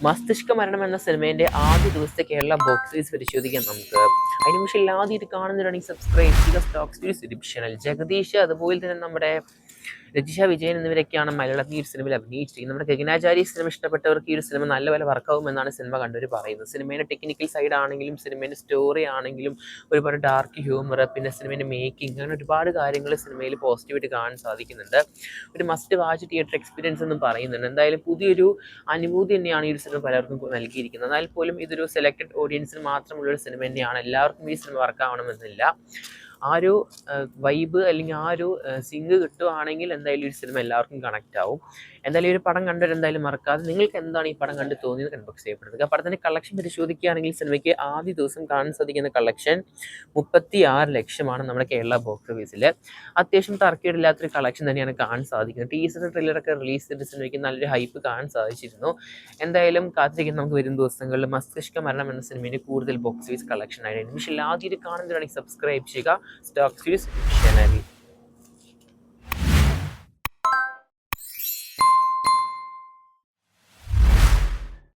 മസ്തിഷ്ക മരണം എന്ന സിനിമേൻ്റെ ആദ്യ ദിവസത്തെ കേരള ബോക്സ് ഓഫീസ് പരിശോധിക്കാം നമുക്ക്. അതിന് പക്ഷേ ആദ്യം കാണുന്നവരാണെങ്കിൽ സബ്സ്ക്രൈബ് ചെയ്യുക. Stock studies YouTube channel. Jagadish അതുപോലെ തന്നെ നമ്മുടെ രജിഷ വിജയൻ എന്നിവരൊക്കെയാണ് മലയാളത്തിൽ ഈ ഒരു സിനിമയിൽ അഭിനയിച്ചിരിക്കുന്നത്. നമ്മുടെ ഗഗനാചാരി സിനിമ ഇഷ്ടപ്പെട്ടവർക്ക് ഈ ഒരു സിനിമ നല്ല പോലെ വർക്കാവുമെന്നാണ് സിനിമ കണ്ടവർ പറയുന്നത്. സിനിമയുടെ ടെക്നിക്കൽ സൈഡ് ആണെങ്കിലും സിനിമേൻ്റെ സ്റ്റോറി ആണെങ്കിലും ഒരുപാട് ഡാർക്ക് ഹ്യൂമർ, പിന്നെ സിനിമേൻ്റെ മേക്കിംഗ്, അങ്ങനെ ഒരുപാട് കാര്യങ്ങൾ സിനിമയിൽ പോസിറ്റീവായിട്ട് കാണാൻ സാധിക്കുന്നുണ്ട്. ഒരു മസ്റ്റ് വാച്ച് തിയേറ്റർ എക്സ്പീരിയൻസ് എന്ന് പറയുന്നുണ്ട്. എന്തായാലും പുതിയൊരു അനുഭൂതി തന്നെയാണ് ഈ ഒരു സിനിമ പലർക്കും നൽകിയിരിക്കുന്നത്. എന്നാൽ പോലും ഇതൊരു സെലക്റ്റഡ് ഓഡിയൻസിന് മാത്രമുള്ളൊരു സിനിമ തന്നെയാണ്. എല്ലാവർക്കും ഈ സിനിമ വർക്കാവണമെന്നില്ല. ആ ഒരു വൈബ് അല്ലെങ്കിൽ ആ ഒരു സിങ്ക് കിട്ടുവാണെങ്കിൽ എന്തായാലും ഈ സിനിമ എല്ലാവർക്കും കണക്റ്റ് ആവും. എന്തായാലും ഈ ഒരു പടം കണ്ടവർ എന്തായാലും മറക്കാതെ നിങ്ങൾക്ക് എന്താണ് ഈ പടം കണ്ട് തോന്നിയത് കൺബോക്സ് ചെയ്യപ്പെടുന്നത്. പടത്തിൻ്റെ കളക്ഷൻ പരിശോധിക്കുകയാണെങ്കിൽ സിനിമയ്ക്ക് ആദ്യ ദിവസം കാണാൻ സാധിക്കുന്ന കളക്ഷൻ 36 ലക്ഷമാണ് നമ്മുടെ കേരള ബോക്സ് ഓഫീസിൽ. അത്യാവശ്യം തർക്കമില്ലാത്തൊരു കളക്ഷൻ തന്നെയാണ് കാണാൻ സാധിക്കുന്നത്. ടീസർ ട്രെയിലറൊക്കെ റിലീസ് ചെയ്ത സിനിമയ്ക്ക് നല്ലൊരു ഹൈപ്പ് കാണാൻ സാധിച്ചിരുന്നു. എന്തായാലും കാത്തിരിക്കുന്ന നമുക്ക് വരും ദിവസങ്ങളിൽ മസ്തിഷ്ക മരണം എന്ന സിനിമയുടെ കൂടുതൽ ബോക്സ് ഓഫീസ് കളക്ഷൻ ആയിരുന്നു. പക്ഷേ ആദ്യം കാണുന്നതാണെങ്കിൽ സബ്സ്ക്രൈബ് ചെയ്യുക സ്റ്റോക്ക് സീരീസ് ചാനൽ.